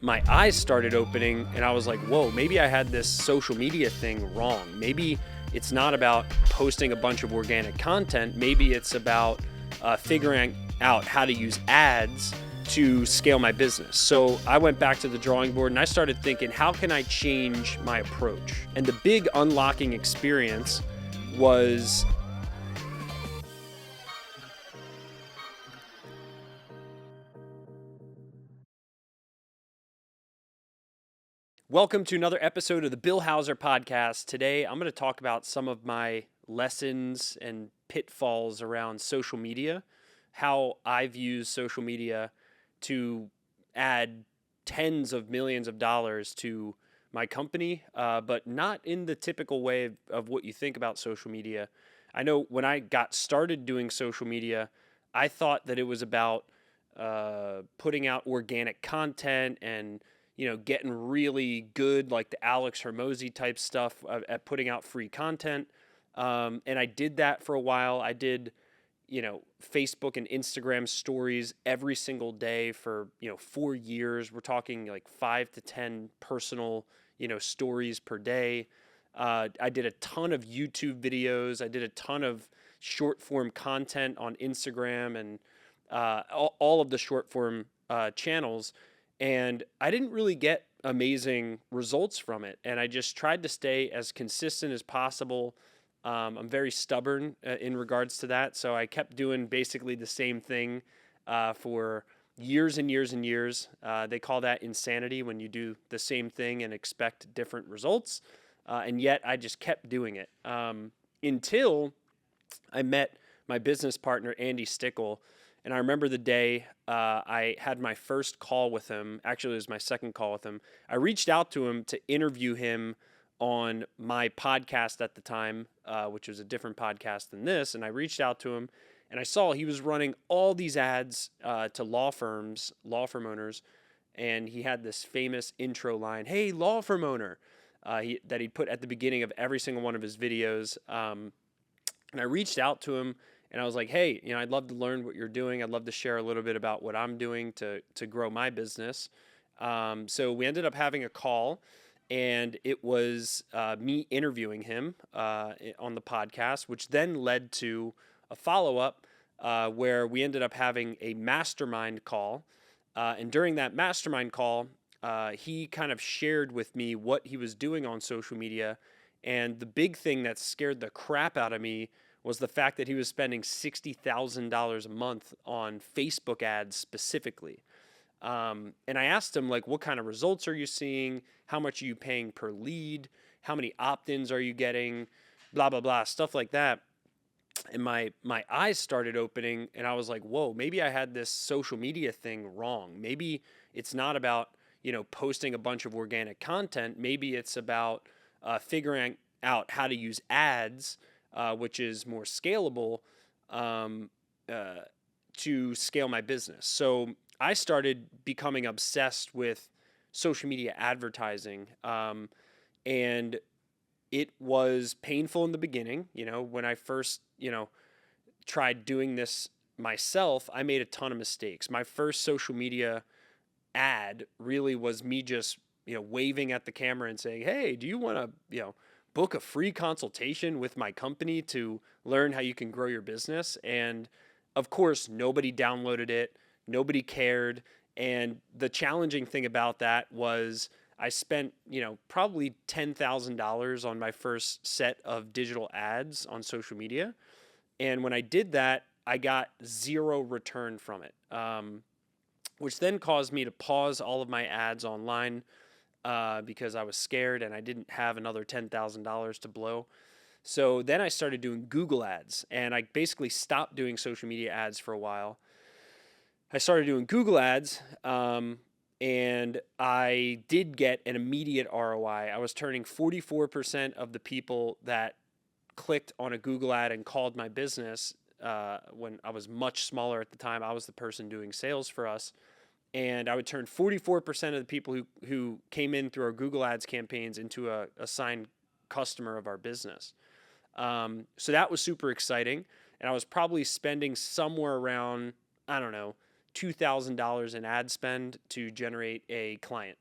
my eyes started opening and I was like, whoa, maybe I had this social media thing wrong. Maybe it's not about posting a bunch of organic content. Maybe it's about figuring out how to use ads to scale my business. So I went back to the drawing board and I started thinking, how can I change my approach? And the big unlocking experience was welcome to another episode of the Bill Hauser podcast. Today, I'm going to talk about some of my lessons and pitfalls around social media, how I've used social media to add tens of millions of dollars to my company, but not in the typical way of what you think about social media. I know when I got started doing social media, I thought that it was about putting out organic content and getting really good, like the Alex Hermosi type stuff at putting out free content. And I did that for a while. I did, Facebook and Instagram stories every single day for, 4 years. We're talking like 5 to 10 personal, stories per day. I did a ton of YouTube videos. I did a ton of short form content on Instagram and all of the short form channels. And I didn't really get amazing results from it. And I just tried to stay as consistent as possible. I'm very stubborn in regards to that. So I kept doing basically the same thing for years and years and years. They call that insanity when you do the same thing and expect different results. And yet I just kept doing it until I met my business partner, Andy Stickle. And I remember the day I had my first call with him. Actually, it was my second call with him. I reached out to him to interview him on my podcast at the time, which was a different podcast than this. And I reached out to him and I saw he was running all these ads to law firm owners. And he had this famous intro line, "Hey, law firm owner," that he'd put at the beginning of every single one of his videos. And I reached out to him. And I was like, hey, I'd love to learn what you're doing. I'd love to share a little bit about what I'm doing to grow my business. So we ended up having a call, and it was me interviewing him on the podcast, which then led to a follow-up where we ended up having a mastermind call. And during that mastermind call, he kind of shared with me what he was doing on social media. And the big thing that scared the crap out of me was the fact that he was spending $60,000 a month on Facebook ads specifically. And I asked him, like, what kind of results are you seeing? How much are you paying per lead? How many opt-ins are you getting? Blah, blah, blah, stuff like that. And my eyes started opening and I was like, whoa, maybe I had this social media thing wrong. Maybe it's not about, posting a bunch of organic content. Maybe it's about figuring out how to use ads, which is more scalable, to scale my business. So I started becoming obsessed with social media advertising, and it was painful in the beginning. When I first, tried doing this myself, I made a ton of mistakes. My first social media ad really was me just, waving at the camera and saying, hey, do you want to, book a free consultation with my company to learn how you can grow your business? And of course, nobody downloaded it. Nobody cared. And the challenging thing about that was I spent, probably $10,000 on my first set of digital ads on social media. And when I did that, I got zero return from it, which then caused me to pause all of my ads online because I was scared and I didn't have another $10,000 to blow. So then I started doing Google ads, and I basically stopped doing social media ads for a while. I started doing Google ads, and I did get an immediate ROI. I was turning 44% of the people that clicked on a Google ad and called my business when I was much smaller at the time. I was the person doing sales for us. And I would turn 44% of the people who came in through our Google Ads campaigns into a assigned customer of our business. So that was super exciting. And I was probably spending somewhere around, I don't know, $2,000 in ad spend to generate a client.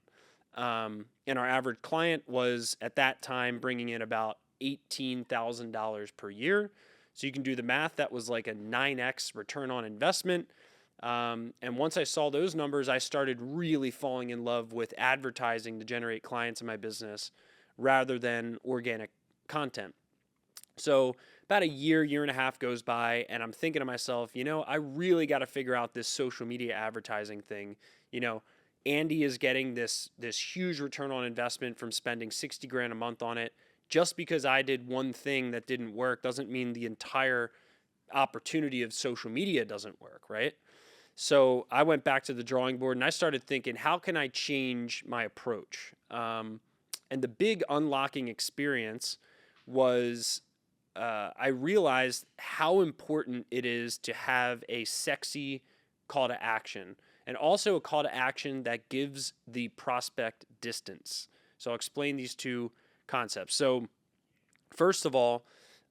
And our average client was at that time bringing in about $18,000 per year. So you can do the math. That was like a 9x return on investment. And once I saw those numbers, I started really falling in love with advertising to generate clients in my business rather than organic content. So about a year and a half goes by, and I'm thinking to myself, I really got to figure out this social media advertising thing. Andy is getting this huge return on investment from spending 60 grand a month on it. Just because I did one thing that didn't work doesn't mean the entire opportunity of social media doesn't work, right? So I went back to the drawing board and I started thinking, how can I change my approach? And the big unlocking experience was I realized how important it is to have a sexy call to action and also a call to action that gives the prospect distance. So I'll explain these two concepts. So first of all,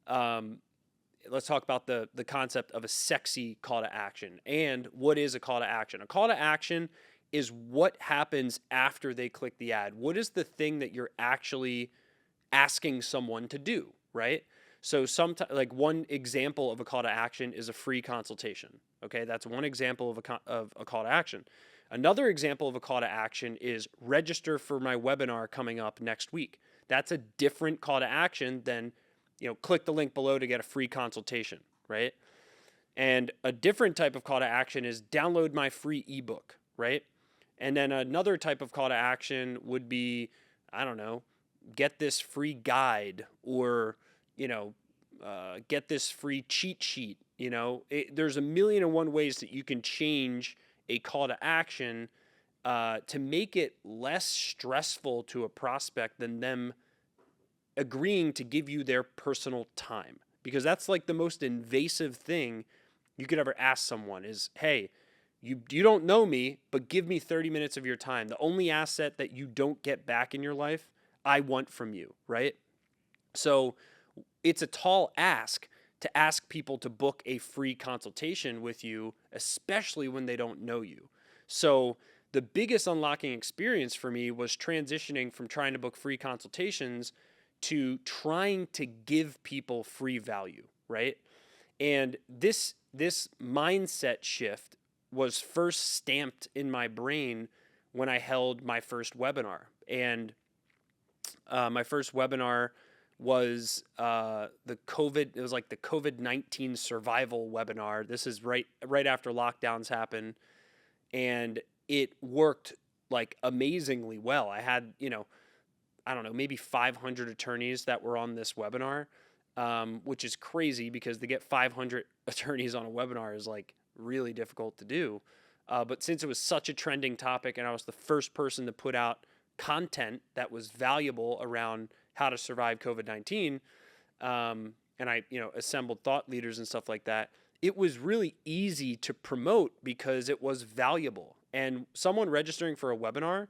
let's talk about the concept of a sexy call to action. And what is a call to action? A call to action is what happens after they click the ad. What is the thing that you're actually asking someone to do, right? So sometimes, like one example of a call to action is a free consultation. Okay, that's one example of a call to action. Another example of a call to action is register for my webinar coming up next week. That's a different call to action than, click the link below to get a free consultation, right? And a different type of call to action is download my free ebook, right? And then another type of call to action would be, I don't know, get this free guide or, get this free cheat sheet. There's a million and one ways that you can change a call to action to make it less stressful to a prospect than them agreeing to give you their personal time. Because that's like the most invasive thing you could ever ask someone is, hey, you don't know me, but give me 30 minutes of your time. The only asset that you don't get back in your life, I want from you, right? So it's a tall ask to ask people to book a free consultation with you, especially when they don't know you. So the biggest unlocking experience for me was transitioning from trying to book free consultations to trying to give people free value, right? And this mindset shift was first stamped in my brain when I held my first webinar. And my first webinar was the COVID-19 survival webinar. This is right after lockdowns happened, and it worked like amazingly well. I had, I don't know, maybe 500 attorneys that were on this webinar, which is crazy because to get 500 attorneys on a webinar is like really difficult to do. But since it was such a trending topic and I was the first person to put out content that was valuable around how to survive COVID-19, and I, assembled thought leaders and stuff like that, it was really easy to promote because it was valuable. And someone registering for a webinar,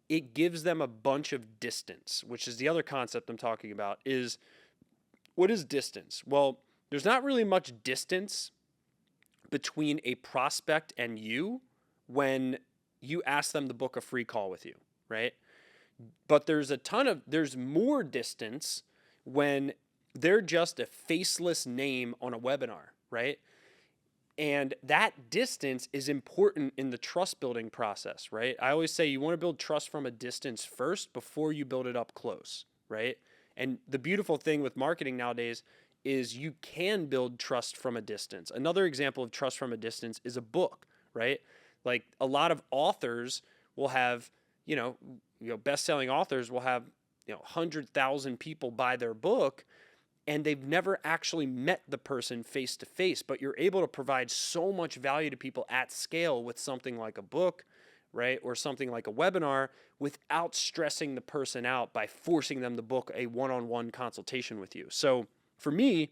it gives them a bunch of distance, which is the other concept I'm talking about. Is what is distance? Well, there's not really much distance between a prospect and you when you ask them to book a free call with you, right? But there's more distance when they're just a faceless name on a webinar, right? And that distance is important in the trust building process, right? I always say you want to build trust from a distance first before you build it up close, right? And the beautiful thing with marketing nowadays is you can build trust from a distance. Another example of trust from a distance is a book, right? Like a lot of authors will have, best-selling authors will have, 100,000 people buy their book, and they've never actually met the person face to face, but you're able to provide so much value to people at scale with something like a book, right? Or something like a webinar without stressing the person out by forcing them to book a one-on-one consultation with you. So for me,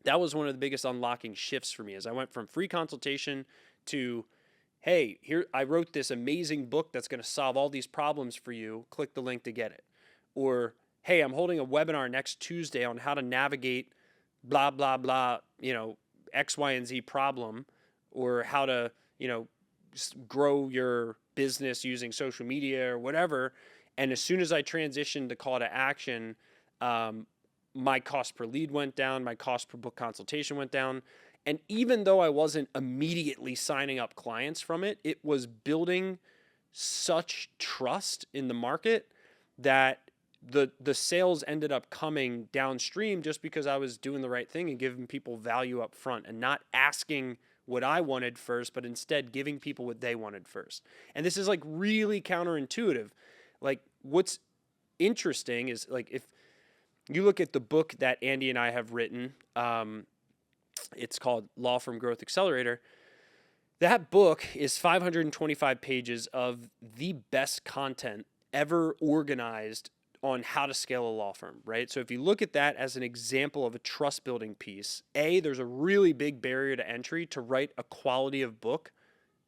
that was one of the biggest unlocking shifts for me as I went from free consultation to, hey, here, I wrote this amazing book that's going to solve all these problems for you. Click the link to get it. Or, hey, I'm holding a webinar next Tuesday on how to navigate blah, blah, blah, X, Y, and Z problem, or how to, grow your business using social media or whatever. And as soon as I transitioned to call to action, my cost per lead went down, my cost per book consultation went down. And even though I wasn't immediately signing up clients from it, it was building such trust in the market that the sales ended up coming downstream just because I was doing the right thing and giving people value up front and not asking what I wanted first, but instead giving people what they wanted first. And this is like really counterintuitive. Like what's interesting is like if you look at the book that Andy and I have written, it's called Law Firm Growth Accelerator. That book is 525 pages of the best content ever organized on how to scale a law firm, right? So if you look at that as an example of a trust building piece, there's a really big barrier to entry to write a quality of book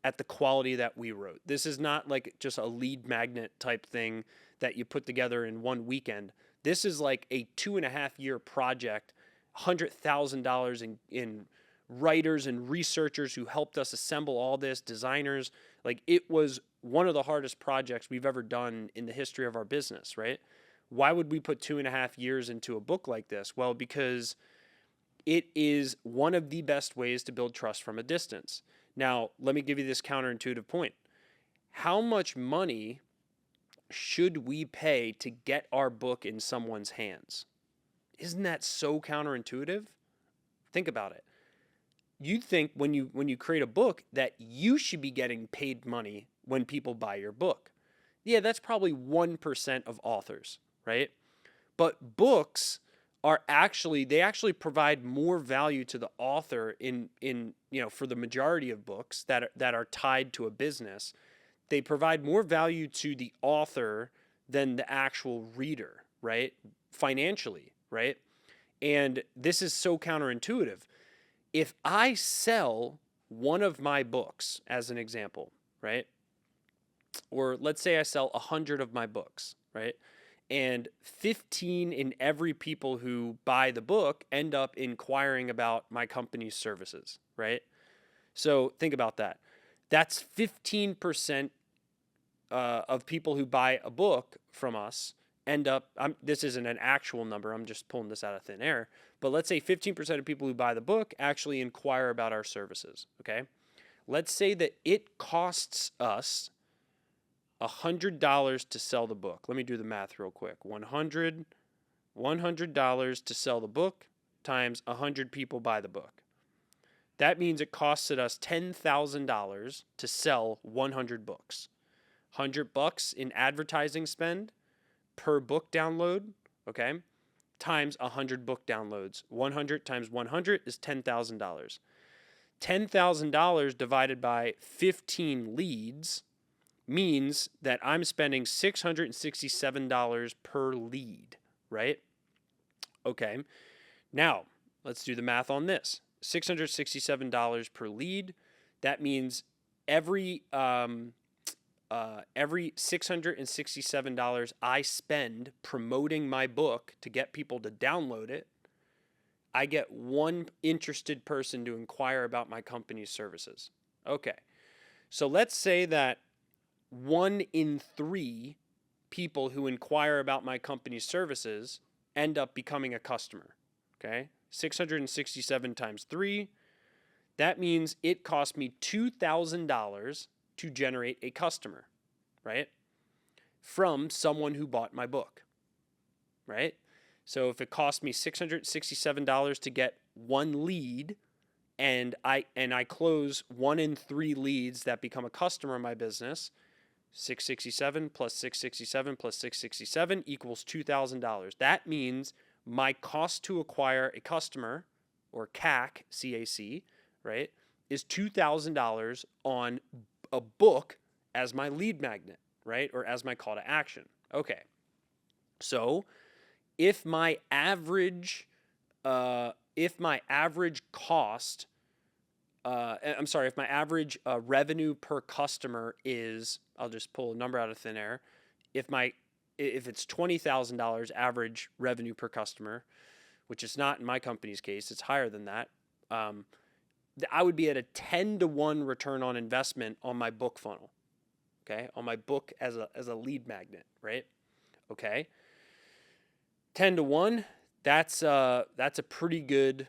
at the quality that we wrote. This is not like just a lead magnet type thing that you put together in one weekend. This is like a 2.5-year project, $100,000 in writers and researchers who helped us assemble all this, designers. Like it was one of the hardest projects we've ever done in the history of our business, right? Why would we put 2.5 years into a book like this? Well, because it is one of the best ways to build trust from a distance. Now, let me give you this counterintuitive point. How much money should we pay to get our book in someone's hands? Isn't that so counterintuitive? Think about it. You'd think when you create a book that you should be getting paid money when people buy your book. Yeah, that's probably 1% of authors, right? But books they actually provide more value to the author in for the majority of books that are tied to a business. They provide more value to the author than the actual reader, right? Financially, right? And this is so counterintuitive. If I sell one of my books, as an example, right? Or let's say I sell 100 of my books, right? And 15 in every people who buy the book end up inquiring about my company's services, right? So think about that. That's 15% of people who buy a book from us end up, this isn't an actual number, I'm just pulling this out of thin air, but let's say 15% of people who buy the book actually inquire about our services, okay? Let's say that it costs us $100 to sell the book. Let me do the math real quick. $100 to sell the book times 100 people buy the book. That means it costed us $10,000 to sell 100 books. $100 in advertising spend per book download, okay, times 100 book downloads. 100 times 100 is $10,000. $10,000 divided by 15 leads means that I'm spending $667 per lead, right? Okay. Now, let's do the math on this. $667 per lead. That means every $667 I spend promoting my book to get people to download it, I get one interested person to inquire about my company's services. Okay. So let's say that 1 in 3 people who inquire about my company's services end up becoming a customer. Okay. 667 times 3. That means it cost me $2,000 to generate a customer, right? From someone who bought my book, right? So if it cost me $667 to get one lead and I close 1 in 3 leads that become a customer in my business, 667 plus 667 plus 667 equals $2,000. That means my cost to acquire a customer, or CAC, C-A-C, right, is $2,000 on a book as my lead magnet, right, or as my call to action. Okay. So if my average cost, if my average revenue per customer is, I'll just pull a number out of thin air. If it's $20,000 average revenue per customer, which is not in my company's case, it's higher than that. I would be at a 10 to 1 return on investment on my book funnel. Okay. On my book as a lead magnet, right? Okay. 10 to 1, that's a pretty good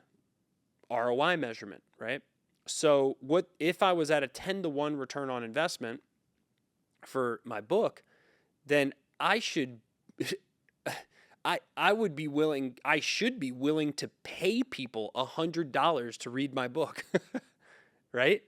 ROI measurement, right? So what if I was at a 10 to 1 return on investment for my book, then I should I would be willing, I should be willing to pay people $100 to read my book, right?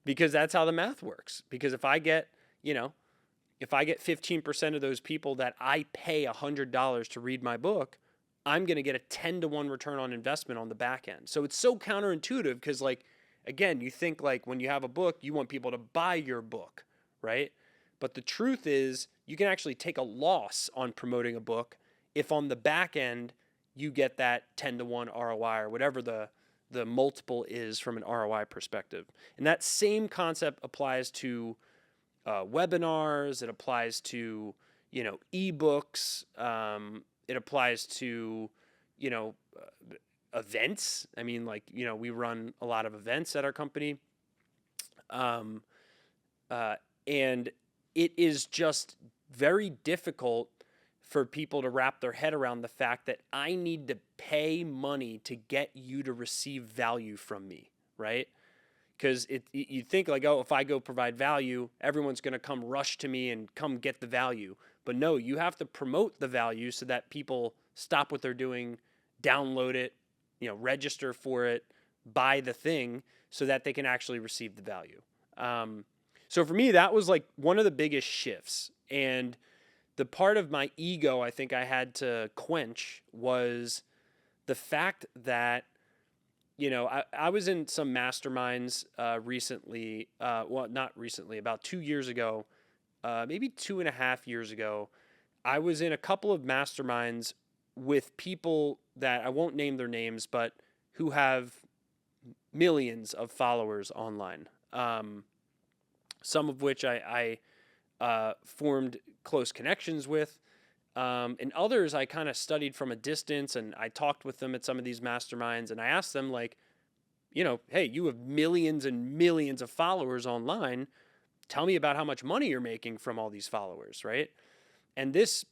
Because that's how the math works. Because if I get, if I get 15% of those people that I pay $100 to read my book, I'm going to get a 10 to 1 return on investment on the back end. So it's so counterintuitive because, like, again, you think like when you have a book, you want people to buy your book, right? But the truth is, you can actually take a loss on promoting a book if on the back end you get that 10 to 1 ROI or whatever the multiple is from an ROI perspective. And that same concept applies to webinars. It applies to, ebooks. It applies to, events. I mean, like, we run a lot of events at our company. And it is just very difficult for people to wrap their head around the fact that I need to pay money to get you to receive value from me, right? Because you think like, oh, if I go provide value, everyone's going to come rush to me and come get the value. But no, you have to promote the value so that people stop what they're doing, download it, register for it, buy the thing so that they can actually receive the value. So for me, that was like one of the biggest shifts. And the part of my ego I think I had to quench was the fact that, I was in some masterminds recently, well, not recently, about 2 years ago, maybe 2.5 years ago. I was in a couple of masterminds with people that I won't name their names, but who have millions of followers online. Some of which I formed close connections with. And others I kind of studied from a distance, and I talked with them at some of these masterminds, and I asked them like, hey, you have millions and millions of followers online. Tell me about how much money you're making from all these followers, right? And this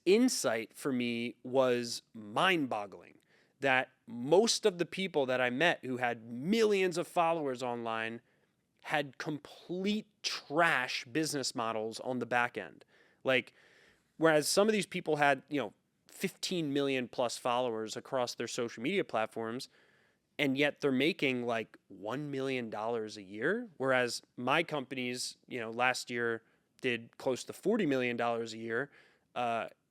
insight for me was mind-boggling, that most of the people that I met who had millions of followers online had complete trash business models on the back end. Like, whereas some of these people had, 15 million plus followers across their social media platforms, and yet they're making like $1 million a year. Whereas my companies, last year did close to $40 million a year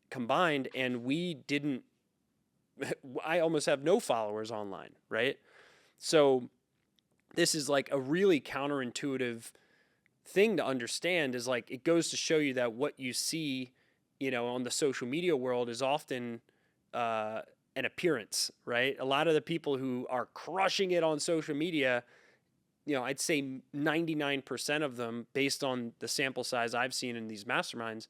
combined, and I almost have no followers online, right? So this is like a really counterintuitive thing to understand, is like, it goes to show you that what you see, on the social media world is often an appearance, right? A lot of the people who are crushing it on social media, I'd say 99% of them, based on the sample size I've seen in these masterminds,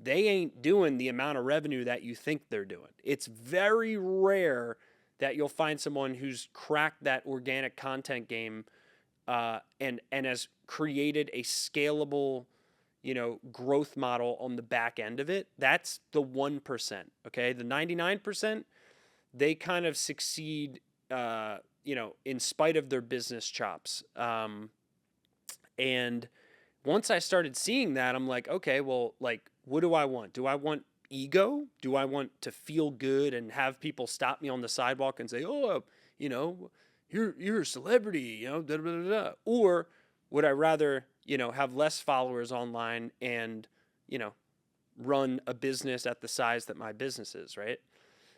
they ain't doing the amount of revenue that you think they're doing. It's very rare that you'll find someone who's cracked that organic content game and has created a scalable, growth model on the back end of it. That's the 1%. Okay, the 99%, they kind of succeed, in spite of their business chops. And once I started seeing that, I'm like, okay, well, like, what do I want? Do I want ego? Do I want to feel good and have people stop me on the sidewalk and say, oh, you're a celebrity, da, da, da, da. Or would I rather, have less followers online and, run a business at the size that my business is, right?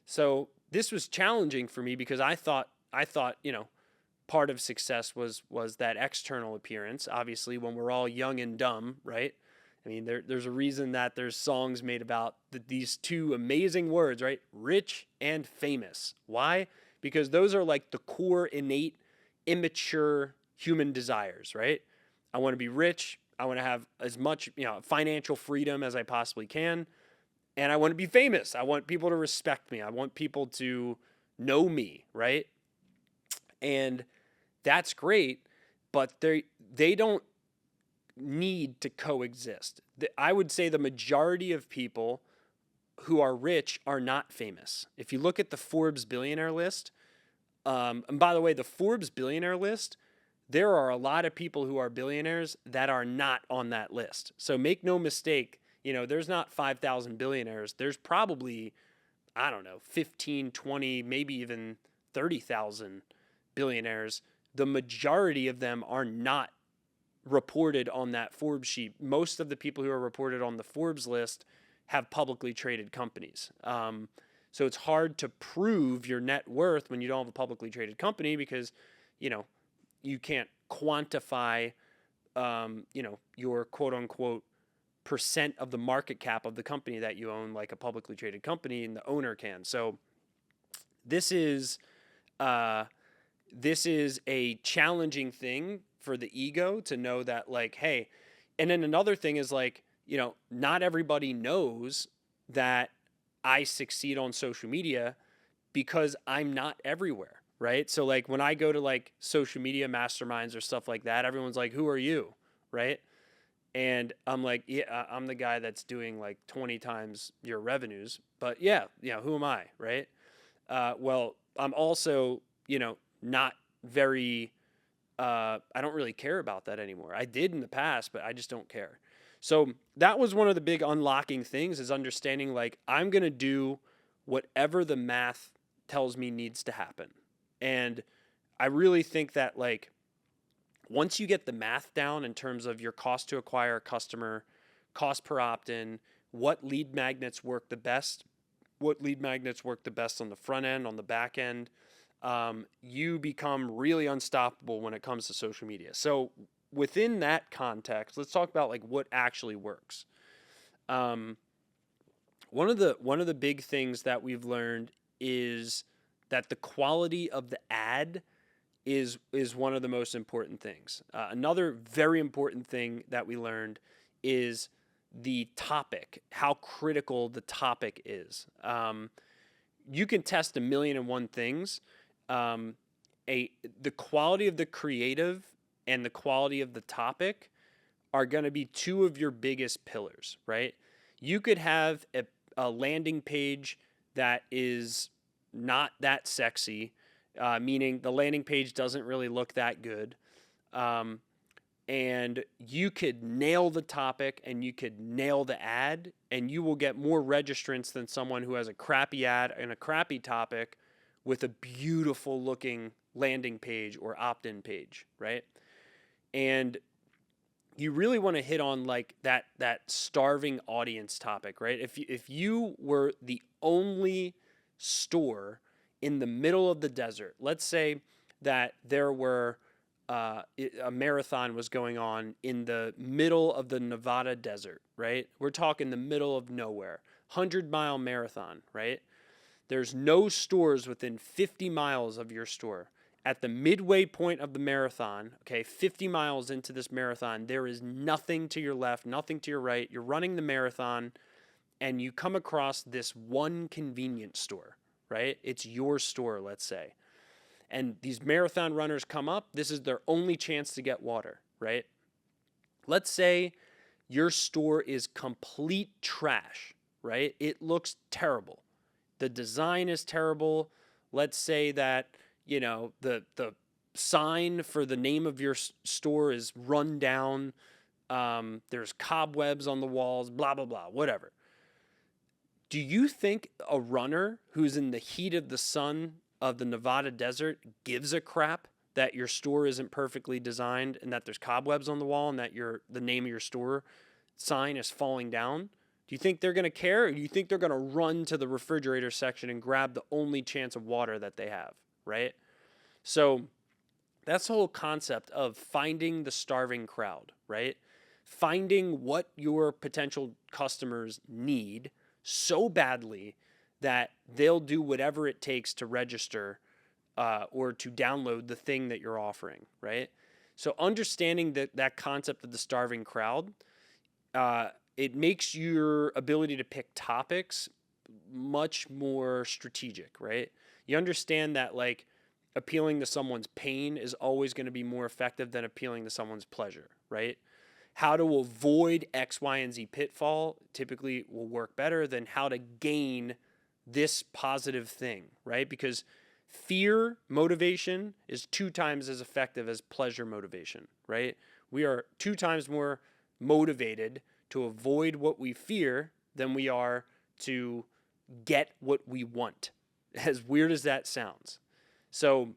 So this was challenging for me because I thought, part of success was that external appearance. Obviously, when we're all young and dumb, right? I mean, there's a reason that there's songs made about these two amazing words, right? Rich and famous. Why? Because those are like the core, innate, immature human desires, right? I want to be rich. I want to have as much, financial freedom as I possibly can. And I want to be famous. I want people to respect me. I want people to know me, right? And that's great, but they don't need to coexist. I would say the majority of people who are rich are not famous. If you look at the Forbes billionaire list, and by the way, the Forbes billionaire list, there are a lot of people who are billionaires that are not on that list. So make no mistake, there's not 5,000 billionaires. There's probably, I don't know, 15, 20, maybe even 30,000 billionaires. The majority of them are not reported on that Forbes sheet. Most of the people who are reported on the Forbes list have publicly traded companies. So it's hard to prove your net worth when you don't have a publicly traded company because, you can't quantify, your quote unquote percent of the market cap of the company that you own, like a publicly traded company, and the owner can. So this is a challenging thing for the ego to know that, like, hey, and then another thing is like, not everybody knows that I succeed on social media because I'm not everywhere, right? So like when I go to like social media masterminds or stuff like that, everyone's like, who are you, right? And I'm like, yeah, I'm the guy that's doing like 20 times your revenues, but yeah, who am I, right? Well, I'm also, not very, I don't really care about that anymore. I did in the past, but I just don't care. So that was one of the big unlocking things, is understanding like I'm going to do whatever the math tells me needs to happen. And I really think that like once you get the math down in terms of your cost to acquire a customer, cost per opt-in, what lead magnets work the best, on the front end, on the back end, you become really unstoppable when it comes to social media. So within that context, let's talk about like what actually works. One of the big things that we've learned is that the quality of the ad is one of the most important things. Another very important thing that we learned is the topic, how critical the topic is. You can test a million and one things. The quality of the creative and the quality of the topic are going to be two of your biggest pillars, right? You could have a landing page that is not that sexy, meaning the landing page doesn't really look that good. And you could nail the topic and you could nail the ad, and you will get more registrants than someone who has a crappy ad and a crappy topic with a beautiful looking landing page or opt-in page, right? And you really want to hit on like that starving audience topic, right? If you were the only store in the middle of the desert, let's say that there were a marathon was going on in the middle of the Nevada desert, right? We're talking the middle of nowhere, 100-mile marathon, right? There's no stores within 50 miles of your store. At the midway point of the marathon, okay, 50 miles into this marathon, there is nothing to your left, nothing to your right. You're running the marathon and you come across this one convenience store, right? It's your store, let's say. And these marathon runners come up. This is their only chance to get water, right? Let's say your store is complete trash, right? It looks terrible. The design is terrible. Let's say that, the sign for the name of your store is run down. There's cobwebs on the walls, blah, blah, blah, whatever. Do you think a runner who's in the heat of the sun of the Nevada desert gives a crap that your store isn't perfectly designed and that there's cobwebs on the wall and that the name of your store sign is falling down? Do you think they're going to care, or do you think they're going to run to the refrigerator section and grab the only chance of water that they have, right? So that's the whole concept of finding the starving crowd, right? Finding what your potential customers need so badly that they'll do whatever it takes to register or to download the thing that you're offering, right? So understanding that concept of the starving crowd, it makes your ability to pick topics much more strategic, right? You understand that like appealing to someone's pain is always going to be more effective than appealing to someone's pleasure, right? How to avoid X, Y, and Z pitfall typically will work better than how to gain this positive thing, right? Because fear motivation is 2 times as effective as pleasure motivation, right? We are 2 times more motivated to avoid what we fear than we are to get what we want, as weird as that sounds. So,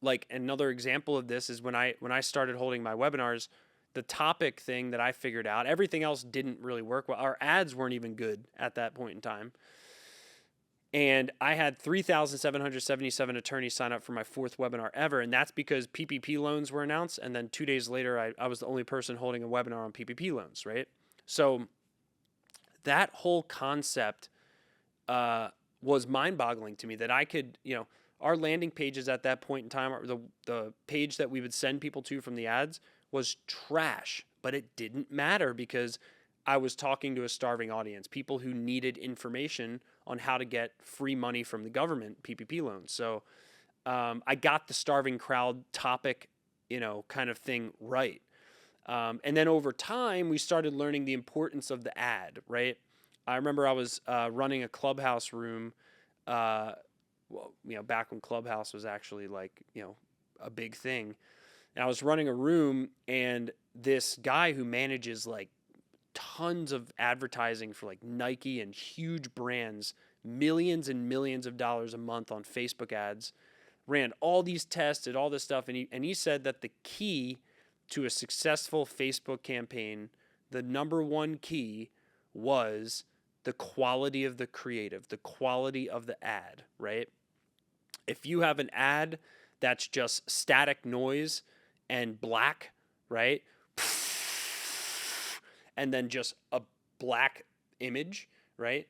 like, another example of this is when I started holding my webinars, the topic thing that I figured out, everything else didn't really work well. Our ads weren't even good at that point in time. And I had 3,777 attorneys sign up for my 4th webinar ever. And that's because PPP loans were announced. And then 2 days later, I was the only person holding a webinar on PPP loans, right? So that whole concept was mind-boggling to me, that I could, our landing pages at that point in time, the page that we would send people to from the ads was trash, but it didn't matter because I was talking to a starving audience, people who needed information on how to get free money from the government, PPP loans. So I got the starving crowd topic, kind of thing right. And then over time, we started learning the importance of the ad, right? I remember I was running a Clubhouse room, back when Clubhouse was actually like, a big thing. And I was running a room, and this guy who manages like tons of advertising for like Nike and huge brands, millions and millions of dollars a month on Facebook ads, ran all these tests, did all this stuff. And he said that the key to a successful Facebook campaign, the number one key was the quality of the creative, the quality of the ad, right? If you have an ad that's just static noise and black, right? And then just a black image, right?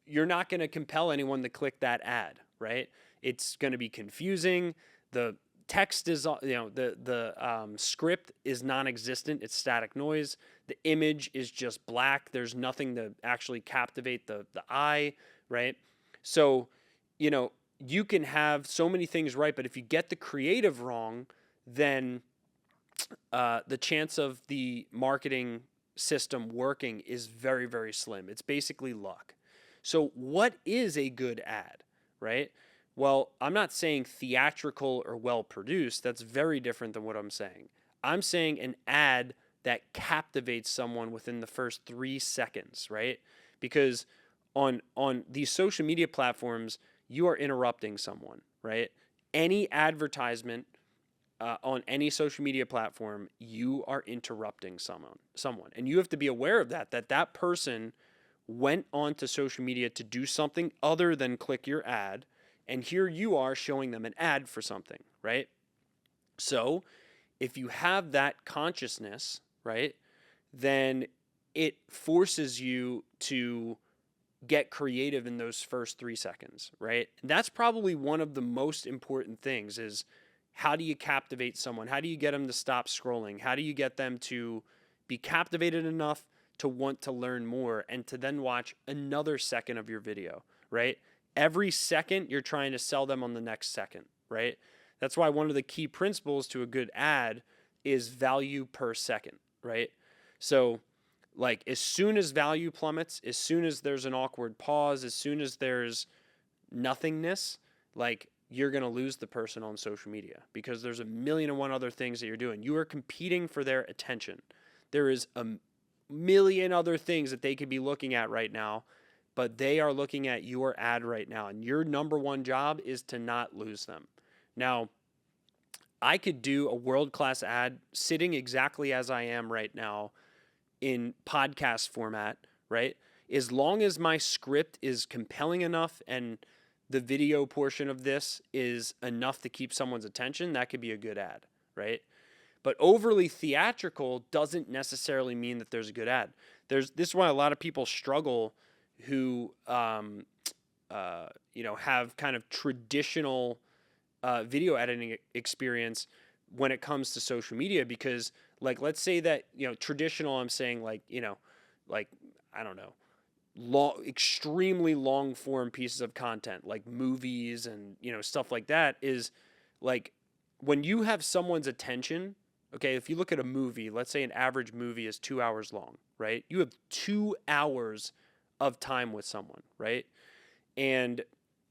You're not going to compel anyone to click that ad, right? It's going to be confusing. The text is, the script is non-existent. It's static noise. The image is just black. There's nothing to actually captivate the eye, right? So, you can have so many things right, but if you get the creative wrong, then the chance of the marketing system working is very, very slim. It's basically luck. So what is a good ad, right? Well, I'm not saying theatrical or well produced. That's very different than what I'm saying. I'm saying an ad that captivates someone within the first 3 seconds, right? Because on these social media platforms, you are interrupting someone, right? Any advertisement on any social media platform, you are interrupting someone. And you have to be aware of that person went onto social media to do something other than click your ad. And here you are showing them an ad for something, right? So if you have that consciousness, right, then it forces you to get creative in those first 3 seconds, right? And that's probably one of the most important things is, how do you captivate someone? How do you get them to stop scrolling? How do you get them to be captivated enough to want to learn more and to then watch another second of your video, right? Every second you're trying to sell them on the next second, right? That's why one of the key principles to a good ad is value per second, right? So like as soon as value plummets, as soon as there's an awkward pause, as soon as there's nothingness, like you're going to lose the person on social media because there's a million and one other things that you're doing. You are competing for their attention. There is a million other things that they could be looking at right now, but they are looking at your ad right now. And your number one job is to not lose them. Now, I could do a world-class ad sitting exactly as I am right now in podcast format, right? As long as my script is compelling enough and the video portion of this is enough to keep someone's attention, that could be a good ad, right? But overly theatrical doesn't necessarily mean that there's a good ad. This is why a lot of people struggle who, have kind of traditional video editing experience when it comes to social media, because like, let's say that, traditional, I'm saying like, I don't know, extremely long form pieces of content like movies and stuff like that, is like when you have someone's attention. Okay, if you look at a movie, let's say an average movie is 2 hours long, right? You have 2 hours of time with someone, right? And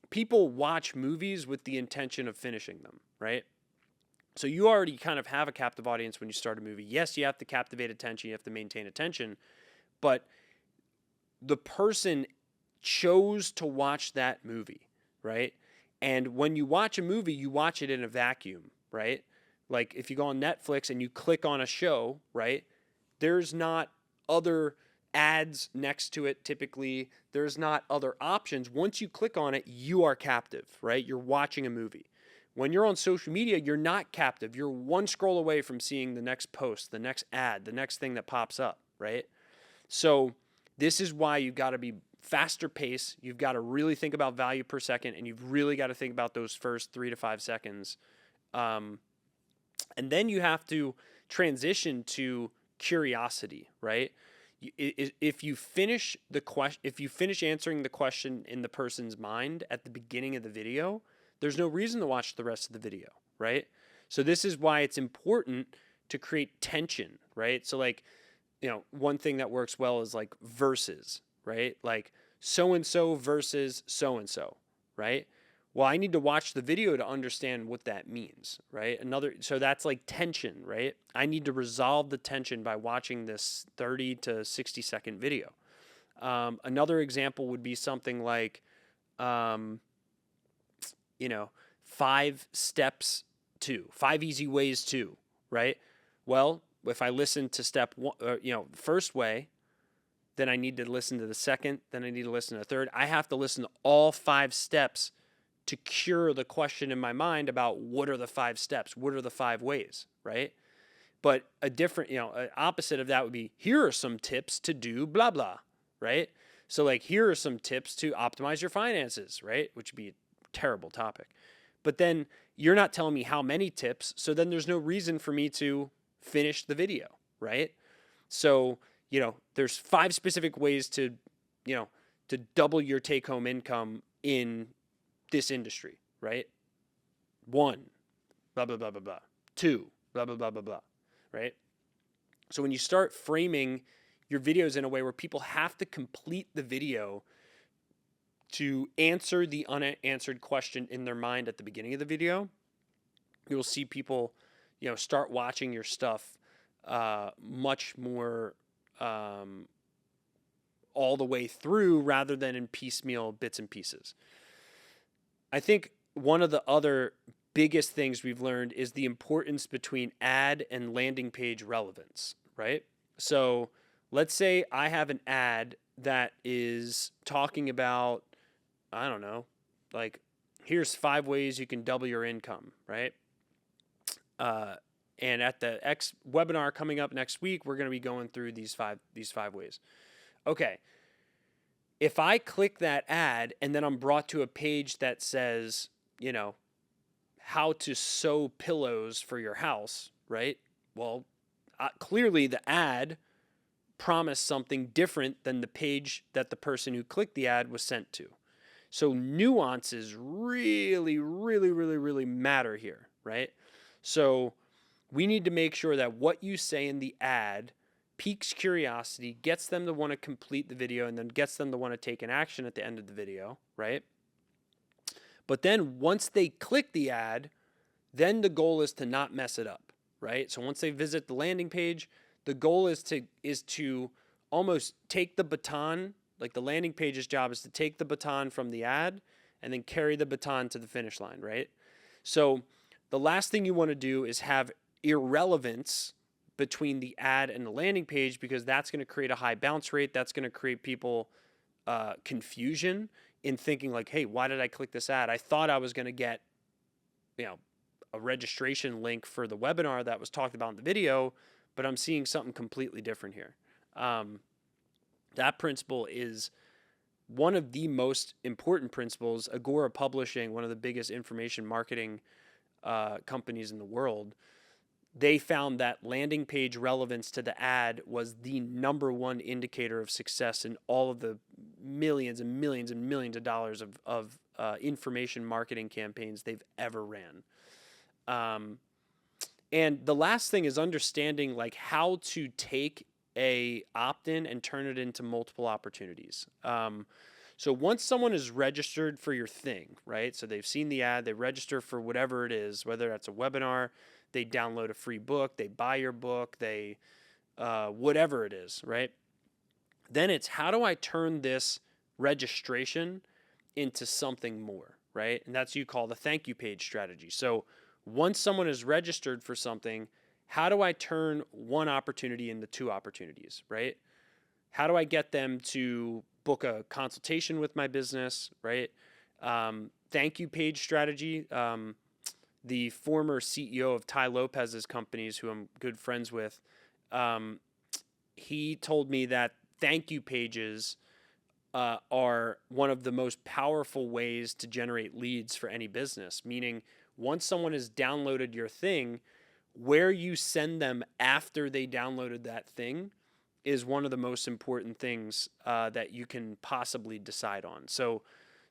people watch movies with the intention of finishing them, right? So you already kind of have a captive audience when you start a movie. Yes, you have to captivate attention, you have to maintain attention, but the person chose to watch that movie, right? And when you watch a movie, you watch it in a vacuum, right? Like if you go on Netflix and you click on a show, right? There's not other ads next to it typically. There's not other options. Once you click on it, you are captive, right? You're watching a movie. When you're on social media, you're not captive. You're one scroll away from seeing the next post, the next ad, the next thing that pops up, right? So this is why you've got to be faster pace. You've got to really think about value per second, and you've really got to think about those first 3 to 5 seconds. And then you have to transition to curiosity, right? If you finish answering the question in the person's mind at the beginning of the video, there's no reason to watch the rest of the video, right? So this is why it's important to create tension, right? So like, one thing that works well is like versus, right? Like so-and-so versus so-and-so, right? Well, I need to watch the video to understand what that means, right? So that's like tension, right? I need to resolve the tension by watching this 30 to 60 second video. Another example would be something like, 5 steps to 5 easy ways to, right? Well, if I listen to step one, first way, then I need to listen to the second, then I need to listen to the third. I have to listen to all 5 steps to cure the question in my mind about what are the 5 steps, what are the 5 ways, right? But a different, opposite of that would be, here are some tips to do blah, blah, right? So like, here are some tips to optimize your finances, right? Which would be a terrible topic. But then you're not telling me how many tips, so then there's no reason for me to finish the video, right? So, there's 5 specific ways to double your take-home income in this industry, right? 1, blah, blah, blah, blah, blah. 2, blah, blah, blah, blah, blah, right? So when you start framing your videos in a way where people have to complete the video to answer the unanswered question in their mind at the beginning of the video, you'll see people, start watching your stuff much more all the way through rather than in piecemeal bits and pieces. I think one of the other biggest things we've learned is the importance between ad and landing page relevance, right? So let's say I have an ad that is talking about, I don't know, like, here's 5 ways you can double your income, right? And at the X webinar coming up next week, we're going to be going through these five ways. Okay. If I click that ad and then I'm brought to a page that says, how to sew pillows for your house, right? Well, clearly the ad promised something different than the page that the person who clicked the ad was sent to. So nuances really, really, really, really matter here, right? So we need to make sure that what you say in the ad piques curiosity, gets them to want to complete the video, and then gets them to want to take an action at the end of the video, right? But then once they click the ad, then the goal is to not mess it up, right? So once they visit the landing page, the goal is to almost take the baton, like the landing page's job is to take the baton from the ad and then carry the baton to the finish line, right? So the last thing you want to do is have irrelevance between the ad and the landing page, because that's going to create a high bounce rate. That's going to create people confusion in thinking like, hey, why did I click this ad? I thought I was going to get, a registration link for the webinar that was talked about in the video, but I'm seeing something completely different here. That principle is one of the most important principles. Agora Publishing, one of the biggest information marketing companies in the world, they found that landing page relevance to the ad was the #1 indicator of success in all of the millions and millions and millions of dollars of information marketing campaigns they've ever ran. And the last thing is understanding like how to take a opt-in and turn it into multiple opportunities. So once someone is registered for your thing, right? So they've seen the ad, they register for whatever it is, whether that's a webinar, they download a free book, they buy your book, they whatever it is, right? Then it's how do I turn this registration into something more, right? And that's what you call the thank you page strategy. So once someone is registered for something, how do I turn one opportunity into two opportunities, right? How do I get them to book a consultation with my business, right? Thank you page strategy. The former CEO of Ty Lopez's companies, who I'm good friends with, he told me that thank you pages are one of the most powerful ways to generate leads for any business. Meaning, once someone has downloaded your thing, where you send them after they downloaded that thing is one of the most important things that you can possibly decide on. So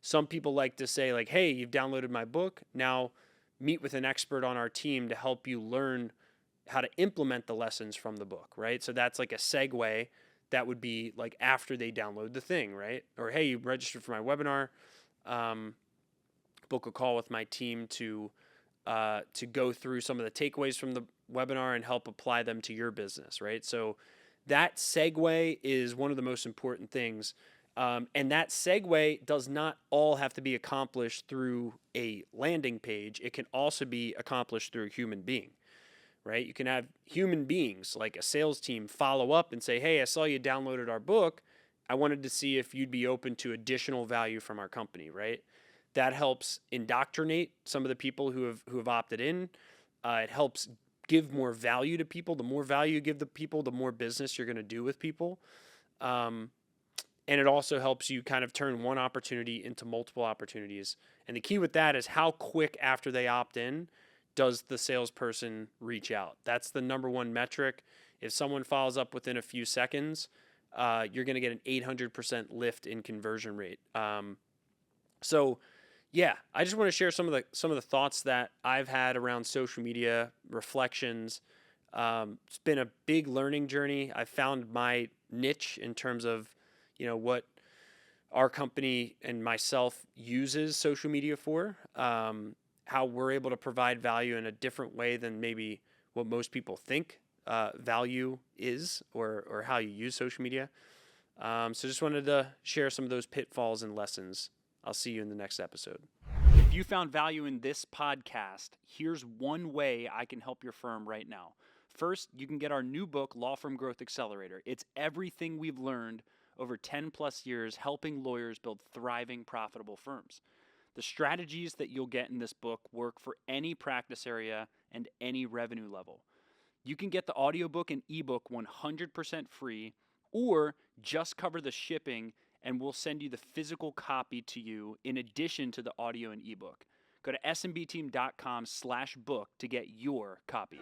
some people like to say like, hey, you've downloaded my book. Now meet with an expert on our team to help you learn how to implement the lessons from the book, right? So that's like a segue. That would be like after they download the thing, right? Or, hey, you registered for my webinar, book a call with my team to go through some of the takeaways from the webinar and help apply them to your business, right? So that segue is one of the most important things. And that segue does not all have to be accomplished through a landing page. It can also be accomplished through a human being, right? You can have human beings like a sales team follow up and say, hey, I saw you downloaded our book. I wanted to see if you'd be open to additional value from our company, right? That helps indoctrinate some of the people who have opted in. It helps give more value to people. The more value you give the people, the more business you're going to do with people. And it also helps you kind of turn one opportunity into multiple opportunities. And the key with that is how quick after they opt in does the salesperson reach out. That's the number one metric. If someone follows up within a few seconds, you're going to get an 800% lift in conversion rate. So yeah, I just want to share some of the thoughts that I've had around social media, reflections. It's been a big learning journey. I found my niche in terms of, what our company and myself uses social media for, how we're able to provide value in a different way than maybe what most people think value is, or how you use social media. So just wanted to share some of those pitfalls and lessons. I'll see you in the next episode. If you found value in this podcast, here's one way I can help your firm right now. First, you can get our new book, Law Firm Growth Accelerator. It's everything we've learned over 10 plus years helping lawyers build thriving, profitable firms. The strategies that you'll get in this book work for any practice area and any revenue level. You can get the audiobook and ebook 100% free, or just cover the shipping and we'll send you the physical copy to you in addition to the audio and ebook. Go to smbteam.com/book to get your copy.